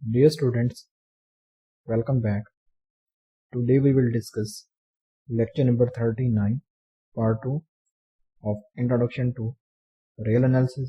Dear students, welcome back. Today we will discuss lecture number 39, part 2 of Introduction to Real Analysis.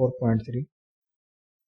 4.3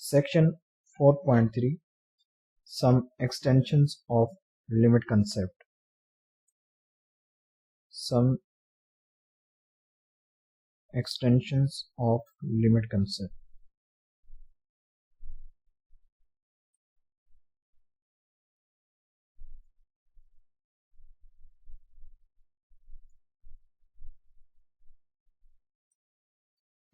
Section 4.3 Some extensions of limit concept. Some extensions of limit concept.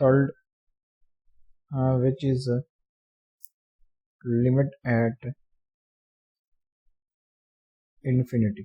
third which is limit at infinity.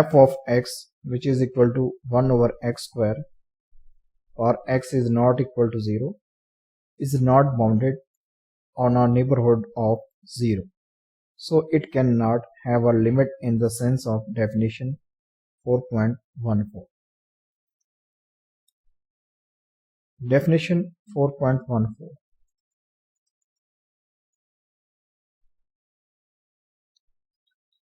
f of x which is equal to 1 over x square or x is not equal to 0 is not bounded on a neighborhood of 0, so it cannot have a limit in the sense of definition 4.14. Definition 4.14.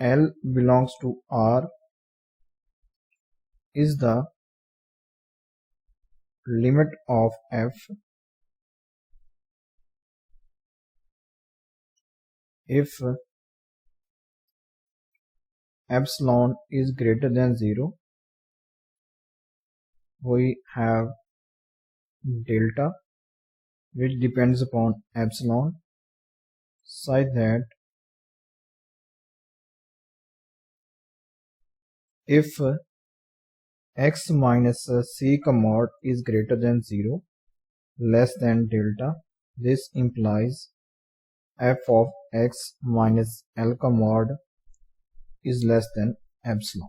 L belongs to R is the limit of F if epsilon is greater than 0. We have delta which depends upon epsilon such that if x minus c mod is greater than 0 less than delta, this implies f of x minus l mod is less than epsilon,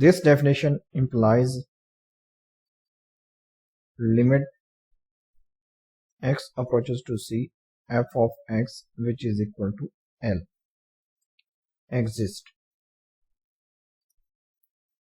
this definition implies limit x approaches to c, f of x which is equal to l exist,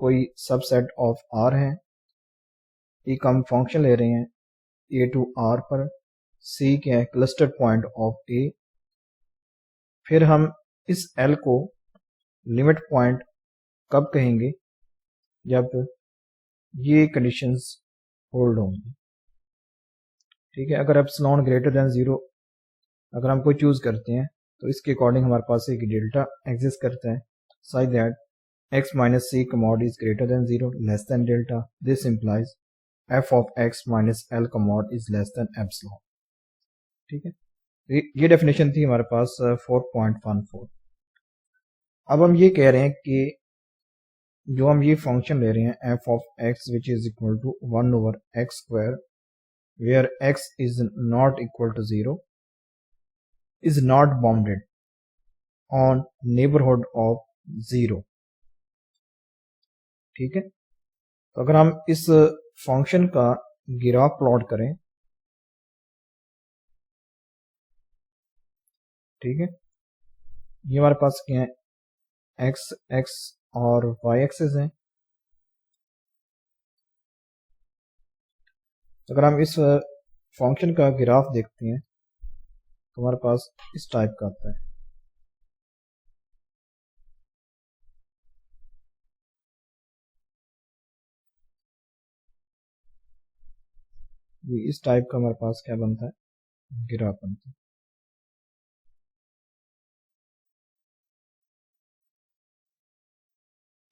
کوئی سب set of are ہے. ایک ہم function لے رہے ہیں اے to are پر. سی کیا ہے؟ Cluster point of اے. پھر ہم اس ایل کو لمٹ پوائنٹ کب کہیں گے؟ جب یہ کنڈیشنز ہولڈ ہوں گی. ٹھیک ہے. اگر ایپسلون گریٹر دین 0 اگر ہم کوئی چوز کرتے ہیں تو اس کے اکارڈنگ ہمارے پاس ایک ڈیلٹا ایگزسٹ کرتا ہے such that x minus c commod is greater than 0 less than delta. This implies f of x minus l commod is less than epsilon. ٹھیک ہے. یہ ڈیفینیشن تھی ہمارے پاس 4.14. اب ہم یہ کہہ رہے ہیں کہ جو ہم یہ فنکشن لے رہے ہیں f of x which is equal to 1 over x square where x is not equal to 0 is not bounded on neighborhood of 0. ٹھیک ہے. تو اگر ہم اس فنکشن کا گراف پلاٹ کریں, ٹھیک ہے, یہ ہمارے پاس کیا ہے ایکس ایکس اور وائی ایکسز ہیں. اگر ہم اس فنکشن کا گراف دیکھتے ہیں تو ہمارے پاس اس ٹائپ کا آتا ہے. یہ اس ٹائپ کا ہمارے پاس کیا بنتا ہے؟ گراف بنتا ہے.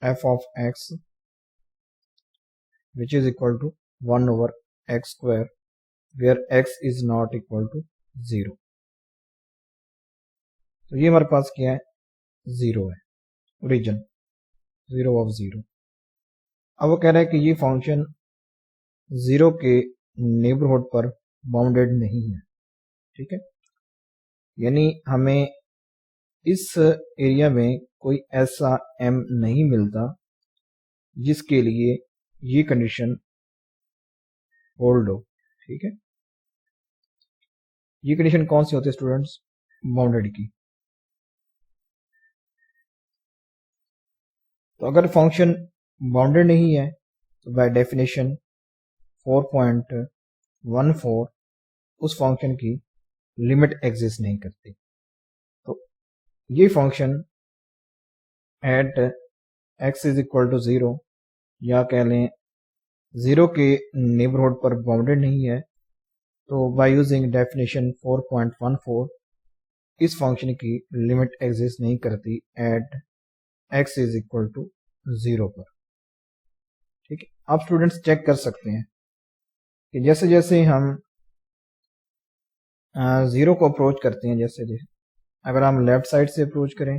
f of x which is equal to 1 over x square where x is not equal to 0. تو یہ ہمارے پاس کیا ہے؟ 0 ہے, اوریجن 0 of 0. اب وہ کہہ رہا ہے کہ یہ فنکشن 0 کے نیبرہڈ پر باؤنڈیڈ نہیں ہے. ٹھیک ہے, یعنی ہمیں اس ایریا میں کوئی ایسا m نہیں ملتا جس کے لیے یہ کنڈیشن ہولڈ ہو. ٹھیک ہے, یہ کنڈیشن کون سی ہوتی ہے اسٹوڈنٹس؟ باؤنڈیڈ کی. تو اگر فنکشن باؤنڈیڈ نہیں ہے تو بائی ڈیفینیشن 4.14 اس فنکشن کی لمٹ ایگزسٹ نہیں کرتی. تو یہ function at x is equal to 0 یا کہہ لیں 0 کے نیبرہڈ پر باؤنڈیڈ نہیں ہے. تو بائی یوزنگ ڈیفینیشن 4.14 اس فنکشن کی لمٹ ایگزسٹ نہیں کرتی at x is equal to 0 پر. ٹھیک ہے, آپ اسٹوڈنٹس چیک کر سکتے ہیں کہ جیسے جیسے ہم 0 کو اپروچ کرتے ہیں, جیسے اگر ہم لیفٹ سائڈ سے اپروچ کریں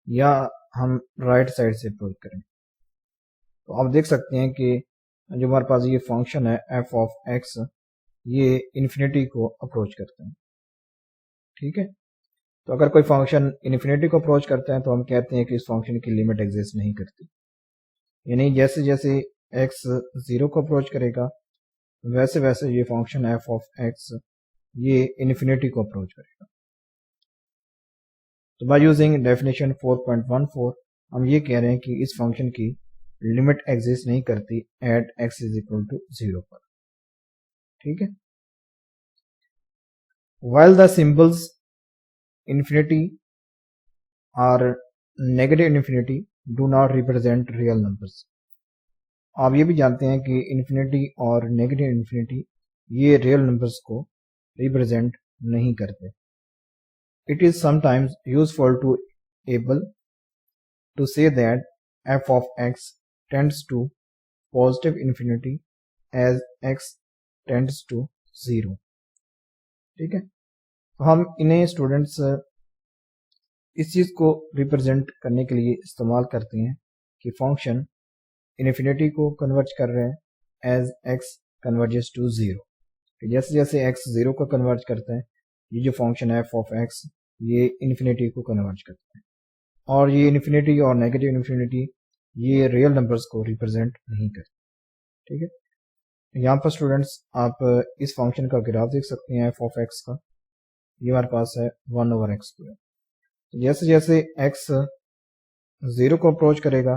یا ہم رائٹ سائڈ سے اپروچ کریں تو آپ دیکھ سکتے ہیں کہ جو ہمارے پاس یہ فنکشن ہے f of x یہ انفینیٹی کو اپروچ کرتے ہیں. ٹھیک ہے, تو اگر کوئی فنکشن انفینیٹی کو اپروچ کرتا ہے تو ہم کہتے ہیں کہ اس فنکشن کی لمٹ ایگزسٹ نہیں کرتی. یعنی جیسے جیسے x 0 کو اپروچ کرے گا ویسے ویسے یہ فنکشن f of x یہ انفینیٹی کو اپروچ کرے گا. تو بائی یوزنگ ڈیفینیشن 4.14 ہم یہ کہہ رہے ہیں کہ اس فنکشن کی لمٹ ایگزسٹ نہیں کرتی at x is equal to 0 پر. ٹھیک ہے, while the symbols infinity or negative infinity do not represent real numbers. آپ یہ بھی جانتے ہیں کہ انفینیٹی اور نیگیٹو انفینیٹی یہ ریئل نمبرز کو ریپرزینٹ نہیں کرتے. It is sometimes useful to able to say that f of x tends to positive infinity as x tends to 0. ٹھیک ہے, تو ہم انہیں اسٹوڈنٹس اس چیز کو ریپرزینٹ کرنے کے لیے استعمال کرتے ہیں کہ فنکشن انفینیٹی کو کنورج کر رہے ہیں ایز ایکس کنورجز ٹو 0. کہ جیسے جیسے ایکس 0 کو کنورج کرتا ہے یہ جو فنکشن ہے f of x یہ انفینیٹی کو کنورج کرتا ہے. اور یہ انفینیٹی اور نیگیٹو انفینیٹی یہ ریئل نمبرز کو ریپرزینٹ نہیں کرتے. ٹھیک ہے, یہاں پر اسٹوڈنٹس آپ اس فنکشن کا گراف دیکھ سکتے ہیں f of x کا. یہ ہمارے پاس ہے 1 over x square. جیسے جیسے x 0 کو اپروچ کرے گا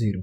0।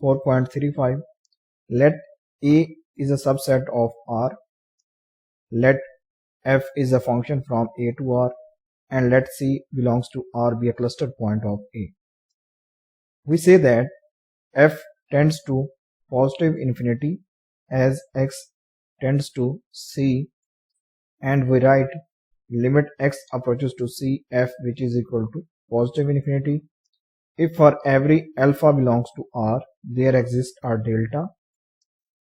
4.35, let A is a subset of R, let f is a function from A to R, and let C belongs to R be a cluster point of A. We say that f tends to positive infinity as x tends to C, and we write limit x approaches to C f which is equal to positive infinity if for every alpha belongs to R there exists a delta,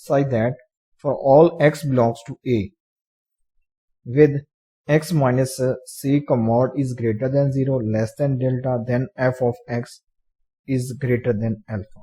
such that for all x belongs to A with x minus c mod is greater than 0 less than delta, then f of x is greater than alpha,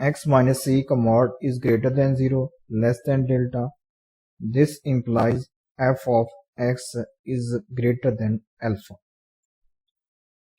x minus c mod is greater than 0 less than delta, this implies f of x is greater than alpha,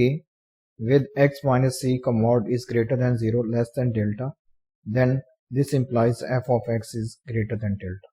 a with x minus c mod is greater than 0 less than delta, then this implies f of x is greater than delta,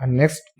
and next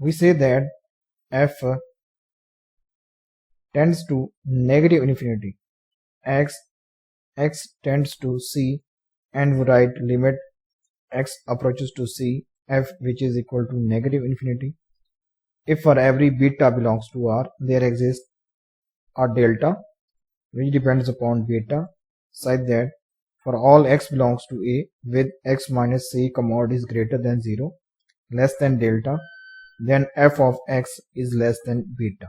we say that f tends to negative infinity as x tends to c, and we write limit x approaches to c f which is equal to negative infinity if for every beta belongs to R there exists a delta which depends upon beta, such that for all x belongs to A with x minus c mod is greater than 0 less than delta, then f of x is less than beta,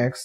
x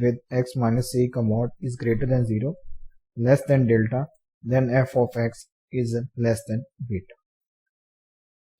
with x minus c mod is greater than 0 less than delta, then f of x is less than beta।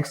x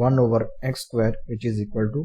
1 over x square which is equal to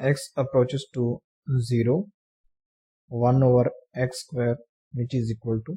x approaches to 0 1 over x square which is equal to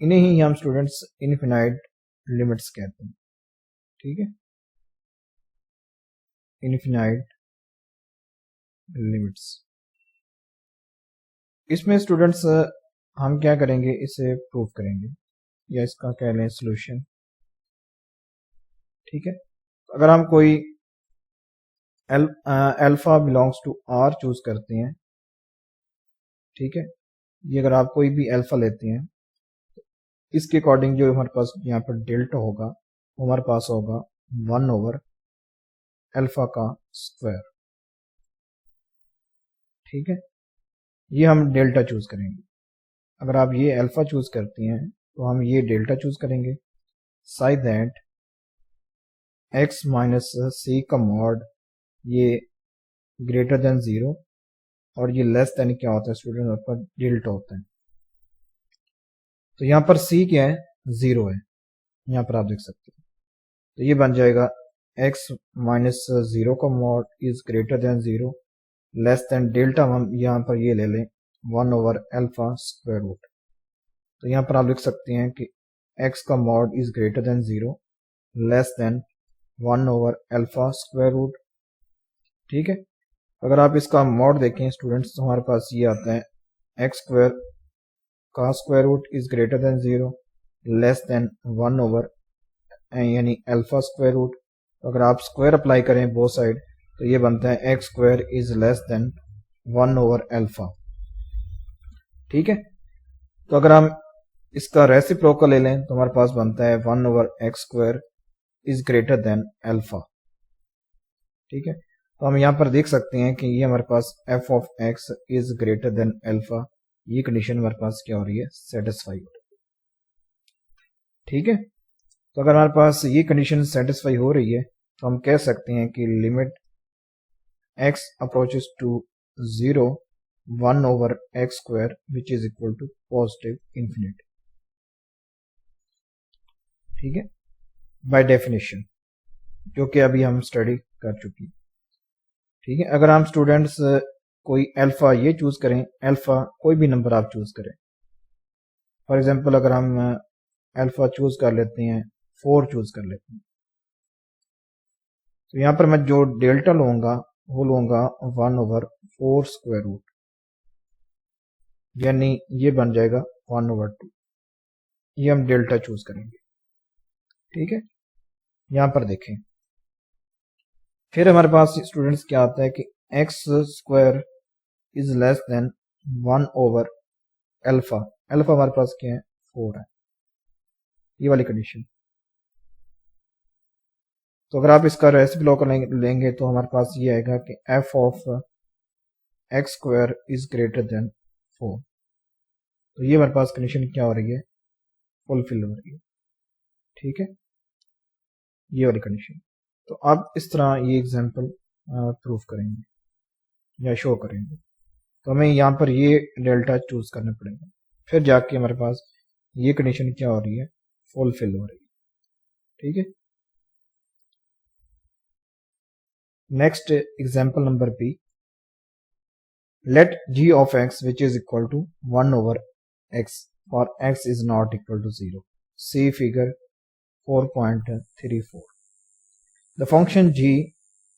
انہیں ہی ہم students infinite limits کہتے ہیں. ٹھیک ہے, infinite limits. اس میں students ہم کیا کریں گے, اسے پروف کریں گے یا اس کا کہہ لیں سولوشن. ٹھیک ہے, اگر ہم کوئی alpha belongs to R choose کرتے ہیں, ٹھیک ہے, یہ اگر آپ کوئی بھی الفا لیتے ہیں اس کے اکارڈنگ جو ہمارے پاس یہاں پر ڈیلٹا ہوگا وہ ہمارے پاس ہوگا 1 اوور الفا کا اسکوائر. ٹھیک ہے, یہ ہم ڈیلٹا چوز کریں گے. اگر آپ یہ الفا چوز کرتے ہیں تو ہم یہ ڈیلٹا چوز کریں گے. سائز دیٹ ایکس مائنس سی کا ماڈ یہ گریٹر دین 0 اور یہ لیس دین کیا ہوتا ہے اسٹوڈنٹ, آپ کا ڈیلٹا ہوتا ہے. تو یہاں پر سی کیا ہے, 0 ہے, یہاں پر آپ دیکھ سکتے ہیں. تو یہ بن جائے گا ایکس مائنس 0 کا mod is greater than 0 less than delta. ہم یہاں پر یہ لے لیں 1 اوور الفا اسکوائر روٹ. تو یہاں پر آپ لکھ سکتے ہیں کہ ایکس کا mod is greater than 0 less than 1 over alpha square root. ٹھیک ہے, اگر آپ اس کا ماڈ دیکھیں اسٹوڈینٹس تو ہمارے پاس یہ آتا ہے ایکس اسکوائر کا square root is greater than 0 less than 1 over یعنی الفا اسکوائر روٹ. اگر آپ اسکوائر اپلائی کریں بو سائڈ تو یہ بنتا ہے x square is less than 1 over alpha. ٹھیک ہے, تو اگر ہم اس کا ریسیپروکل لے لیں تو ہمارے پاس بنتا ہے 1 over x square is greater than alpha. ٹھیک ہے, تو ہم یہاں پر دیکھ سکتے ہیں کہ یہ ہمارے پاس f of x is greater than alpha, یہ کنڈیشن ہمارے پاس کیا ہو رہی ہے, سیٹسفائی ہو رہی ہے. ٹھیک ہے, تو اگر ہمارے پاس یہ کنڈیشن سیٹسفائی ہو رہی ہے تو ہم کہہ سکتے ہیں کہ limit x approaches to 0 1 over x square which is equal to positive infinity. ٹھیک ہے, بائی ڈیفینیشن جو کہ ابھی ہم اسٹڈی کر چکی. ٹھیک ہے, اگر ہم اسٹوڈینٹس کوئی الفا یہ چوز کریں, الفا کوئی بھی نمبر آپ چوز کریں, فار ایگزامپل اگر ہم الفا چوز کر لیتے ہیں 4 چوز کر لیتے ہیں, تو یہاں پر میں جو ڈیلٹا لوں گا وہ لوں گا 1 اوور 4 اسکوائر روٹ, یعنی یہ بن جائے گا 1 اوور 2. یہ ہم ڈیلٹا چوز کریں گے. ٹھیک ہے, یہاں پر دیکھیں پھر ہمارے پاس اسٹوڈینٹس کیا آتا ہے کہ x square is less than 1 over alpha. Alpha ہمارے پاس کیا ہے, 4 ہے, یہ والی کنڈیشن. تو اگر آپ اس کا ریسیپروکل لیں گے تو ہمارے پاس یہ آئے گا کہ f of x square is greater than 4. تو یہ ہمارے پاس کنڈیشن کیا ہو رہی ہے, فلفل ہو رہی ہے. ٹھیک ہے, یہ والی کنڈیشن. تو آپ اس طرح یہ ایگزامپل پروف کریں گے یا شو کریں گے. تو ہمیں یہاں پر یہ ڈیلٹا چوز کرنا پڑے گا, پھر جا کے ہمارے پاس یہ کنڈیشن کیا ہو رہی ہے, فلفل ہو رہی ہے. ٹھیک ہے, next example number B. Let g of x which is equal to 1 over x for x is not equal to 0. See figure 4.34. The function g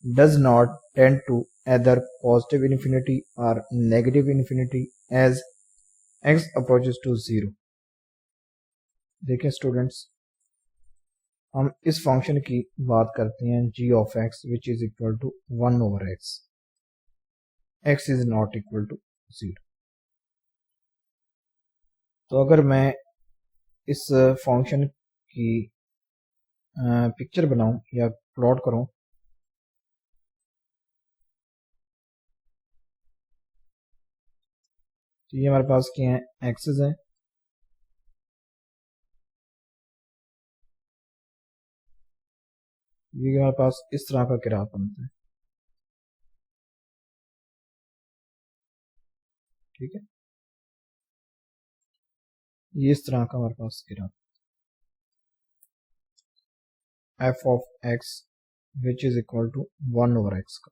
does not tend to either positive infinity or negative infinity as x approaches to 0. دیکھیں students, ہم اس function کی بات کرتے ہیں g of x which is equal to 1 over x. x is not equal to 0. تو اگر میں اس function کی پکچر بناؤں یا پلاٹ کروں تو یہ ہمارے پاس کیا ہیں, ایکسز ہیں. یہ ہمارے پاس اس طرح کا گراف بنتا ہے. ٹھیک ہے, یہ اس طرح کا ہمارے پاس graph f of x which is equal to 1 over x کا.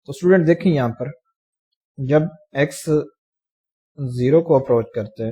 تو اسٹوڈینٹ دیکھیں یہاں پر جب ایکس 0 کو اپروچ کرتا ہے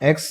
x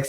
x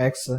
x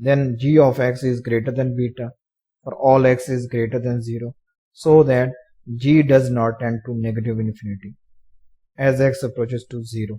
then g of x is greater than beta for all x is greater than 0 so that g does not tend to negative infinity as x approaches to 0,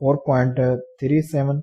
4.37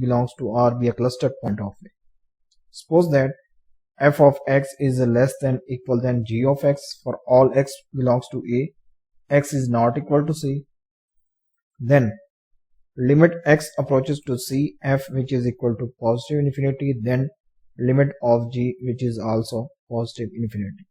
belongs to R be a clustered point of A. Suppose that f of x is less than equal than g of x for all x belongs to A, x is not equal to C. Then limit x approaches to C f which is equal to positive infinity, then limit of g which is also positive infinity.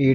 a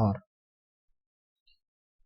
r।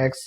x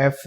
f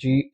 g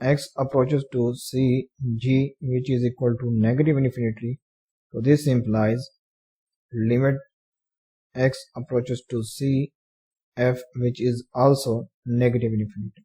x approaches to c g which is equal to negative infinity, so this implies limit x approaches to c f which is also negative infinity।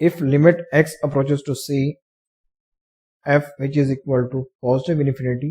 if limit x approaches to c f which is equal to positive infinity,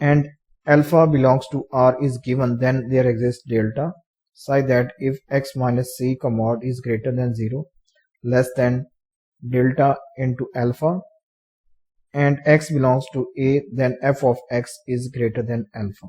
and alpha belongs to R is given, then there exists delta such that if x minus c mod is greater than 0 less than delta into alpha and x belongs to a, then f of x is greater than alpha.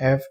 f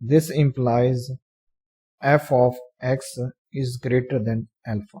this implies f of x is greater than alpha.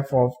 f of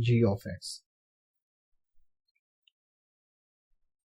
g of x.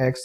x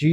g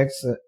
x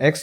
x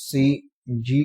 c g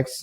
x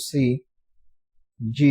c g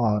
r.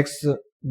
x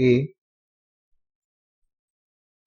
a,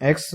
x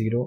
0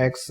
x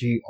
g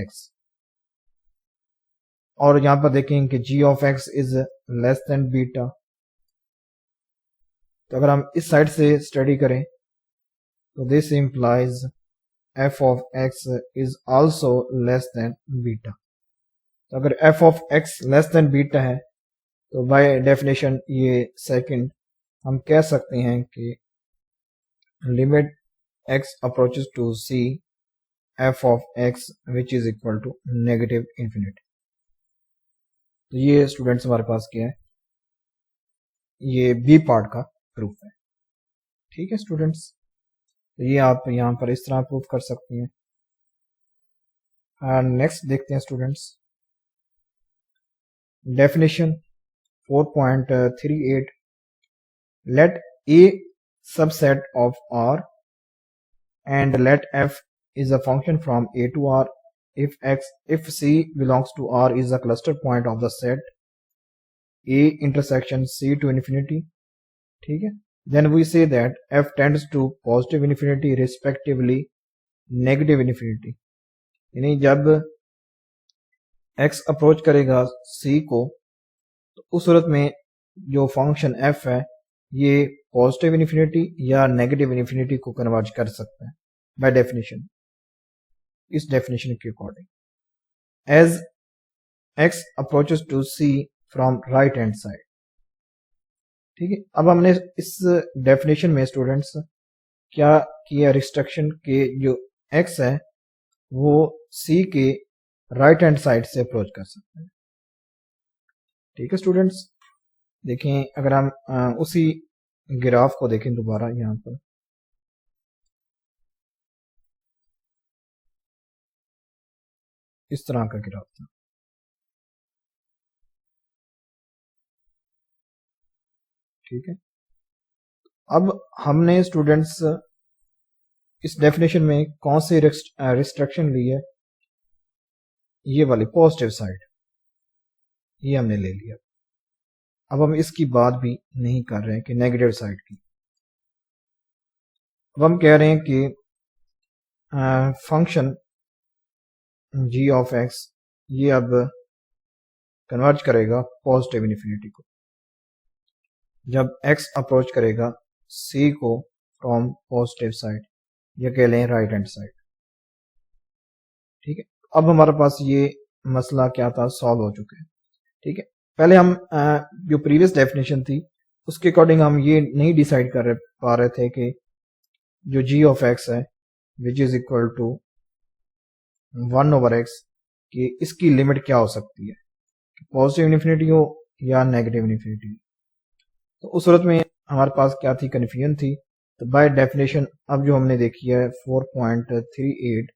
x اور یہاں پر دیکھیں کہ g of x is less than بیٹا. تو اگر ہم اس side سے study کریں تو this implies f of x is also less than بیٹا. تو اگر f of x less than بیٹا ہے تو بائی ڈیفینیشن یہ سیکنڈ ہم کہہ سکتے ہیں کہ limit x approaches to c f of x which is equal to negative infinity. تو یہ اسٹوڈینٹس ہمارے پاس کیا ہے, یہ بی پارٹ کا پروف ہے. ٹھیک ہے اسٹوڈینٹس, تو یہ آپ یہاں پر اس طرح پروف کر سکتے ہیں. نیکسٹ دیکھتے ہیں students definition 4.38. let a subset of R and let f is a function from a to R if C belongs to R is a cluster point of the set A intersection C to infinity. ٹھیک ہے, then we say that f tends to positive infinity respectively negative infinity. یعنی جب x approach کرے گا C کو تو اس صورت میں جو فنکشن f ہے یہ پازیٹیو انفینٹی یا نیگیٹو انفینٹی کو کنورج کر سکتا ہے بائی ڈیفینیشن, اس ڈیفینیشن کے according as x approaches to c from right hand side. ٹھیک ہے, اب ہم نے اس ڈیفینیشن میں اسٹوڈینٹس کیا کیا, ریسٹرکشن کے جو ایکس ہے وہ سی کے رائٹ ہینڈ سائڈ سے اپروچ کر سکتے ہیں. ٹھیک ہے اسٹوڈینٹس, دیکھیں اگر ہم اسی گراف کو دیکھیں دوبارہ, یہاں پر اس طرح کا گراف تھا. ٹھیک ہے, اب ہم نے اسٹوڈینٹس اس ڈیفینیشن میں کون سی ریسٹرکشن لی ہے, یہ والی پازیٹیو سائڈ, یہ ہم نے لے لیا. اب ہم اس کی بات بھی نہیں کر رہے ہیں کہ نیگیٹو سائڈ کی. اب ہم کہہ رہے ہیں کہ فنکشن g آف x یہ اب کنورج کرے گا پازیٹیو انفینٹی کو جب x اپروچ کرے گا c کو فرام پازیٹیو سائڈ, یا کہہ لیں رائٹ ہینڈ سائڈ. ٹھیک ہے, اب ہمارے پاس یہ مسئلہ کیا تھا, سالو ہو چکا ہے. ٹھیک ہے, پہلے ہم جو پریویس ڈیفینیشن تھی اس کے اکارڈنگ ہم یہ نہیں ڈیسائیڈ کر پا رہے تھے کہ جو g آف x ہے وچ از اکول ٹو 1/x کہ اس کی لمٹ کیا ہو سکتی ہے, پازیٹیو انفینٹی ہو یا نیگیٹو انفینٹی. تو اس صورت میں ہمارے پاس کیا تھی, کنفیوژن تھی. تو بائی ڈیفینیشن اب جو ہم نے دیکھی ہے 4.38,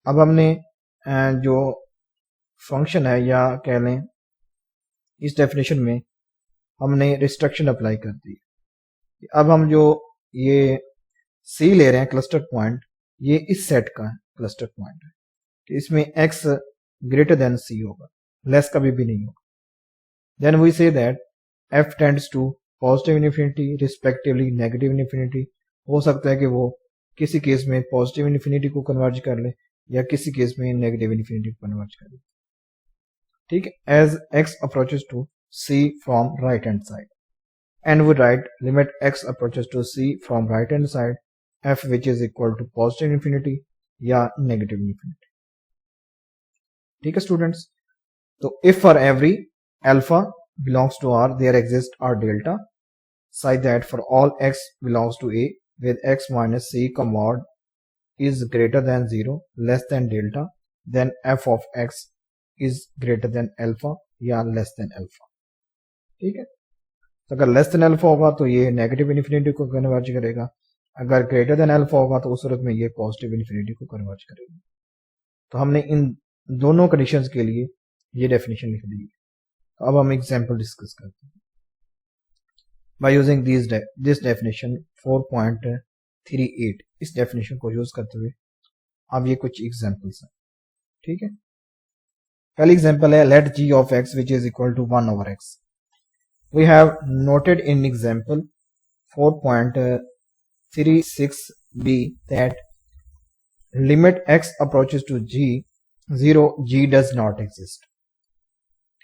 اب ہم نے جو فنکشن ہے یا کہہ لیں اس ڈیفینیشن میں ہم نے ریسٹرکشن اپلائی کر دی. اب ہم جو یہ سی لے رہے ہیں کلسٹر پوائنٹ, یہ اس سیٹ کا کلسٹر پوائنٹ ہے کہ اس میں ایکس گریٹر دین سی ہوگا, لیس کبھی بھی نہیں ہوگا. Then we see that f tends to positive infinity respectively negative infinity. ہو سکتا ہے کہ وہ کسی کیس میں پازیٹیو انفینٹی کو کنورج کر لے یا کسی کیس میں نیگیٹو انفینٹی کو کنورج کر لے. ٹھیک ہے, as x approaches to c from right hand side, and we write limit x approaches to c from right hand side f which is equal to positive infinity یا negative infinity. ٹھیک ہے students, تو if for every alpha belongs to R there exists R delta such that for all x belongs to A with x minus c mod is greater than 0 less than delta, then f of x is greater than alpha یا less than alpha. ٹھیک ہے, تو اگر less than alpha ہوگا تو یہ negative infinity کو converge کرے گا, اگر greater than alpha ہوگا تو اس صورت میں یہ پازیٹیو انفینٹی کو کنورج کرے گا. تو ہم نے ان دونوں کنڈیشنز کے لیے یہ ڈیفینیشن لکھ دی. اب ہم ایگزامپل ڈسکس کرتے ہیں بائی یوزنگ دس ڈیفینیشن 4.38. اس ڈیفینیشن کو یوز کرتے ہوئے اب یہ کچھ ایگزامپلس ہیں. ٹھیک ہے, پہلی ایگزامپل ہے late g of x which is equal to 1/x. We have noted in example 4.36b that limit x approaches to g 0 g does not exist.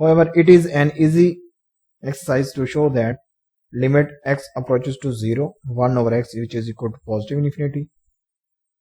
However, it is an easy exercise to show that limit x approaches to 0 1 over x which is equal to positive infinity.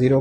0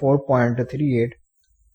4.38,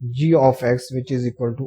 g of x which is equal to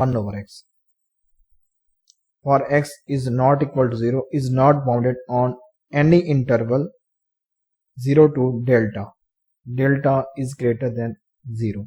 1 over x for x is not equal to 0 is not bounded on any interval 0 to delta. Delta is greater than 0.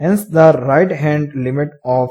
hence the right hand limit of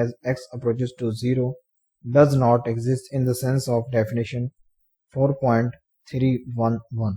as x approaches to 0 does not exist in the sense of definition 4.311.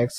x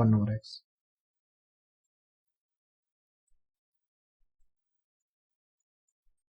1 over x.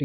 t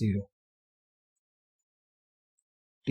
0. t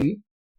t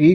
t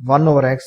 1 over x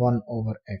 1 over x.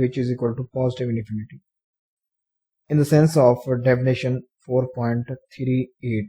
which is equal to positive infinity in the sense of definition 4.38.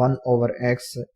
1 over x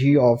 g of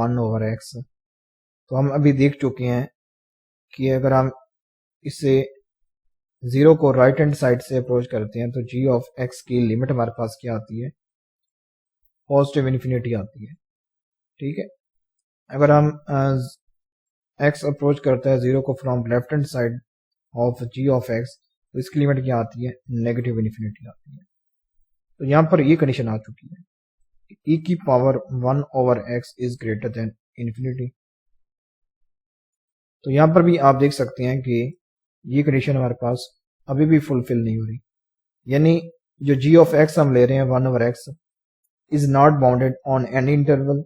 1 over x تو ہم ابھی دیکھ چکے ہیں کہ اگر ہم اسے 0 کو رائٹ ہینڈ سائڈ سے اپروچ کرتے ہیں تو جی آف ایکس کی لمٹ ہمارے پاس کیا آتی ہے؟ پازیٹیو انفینٹی آتی ہے. ٹھیک ہے. اگر ہم ایکس اپروچ کرتا ہے 0 کو from left hand side of g of x تو اس کی لمٹ کیا آتی ہے؟ نیگیٹو انفینٹی آتی ہے. تو یہاں پر یہ کنڈیشن آ چکی ہے ای کی power 1 over x is greater then infinity. تو یہاں پر بھی آپ دیکھ سکتے ہیں کہ یہ کنڈیشن ہمارے پاس ابھی بھی فلفل نہیں ہو رہی. یعنی جو جی آف ایکس ہم لے رہے ہیں 1 over x is not bounded on any interval.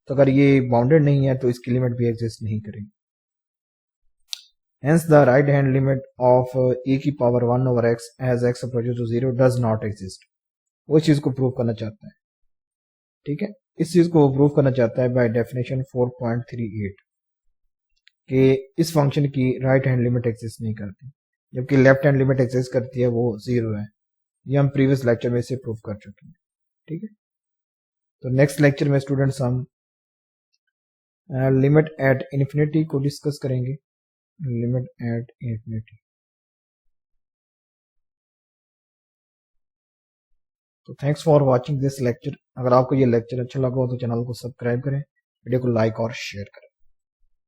تو اگر یہ باؤنڈیڈ نہیں ہے تو اس کی لمٹ بھی ایگزسٹ نہیں کرے گی. Hence the right hand limit of e کی power 1 over x as x approaches to 0 does not exist. وہ چیز کو پروو کرنا چاہتا ہے. ٹھیک ہے. اس چیز کو پروو کرنا چاہتا ہے بائی ڈیفینیشن 4.38 کہ اس فنکشن کی رائٹ ہینڈ لمٹ ایگزسٹ نہیں کرتی جبکہ لیفٹ ہینڈ لمٹ ایگزسٹ کرتی ہے، وہ 0 ہے. یہ ہم پریویس لیکچر میں اسے پروو کر چکے ہیں. ٹھیک ہے. تو نیکسٹ لیکچر میں اسٹوڈنٹس ہم لمٹ ایٹ انفینٹی کو ڈسکس کریں گے. Limit at infinity. تو thanks for watching this lecture. اگر آپ کو یہ لیکچر اچھا لگا ہو تو چینل کو سبسکرائب کریں، ویڈیو کو لائک اور شیئر کریں.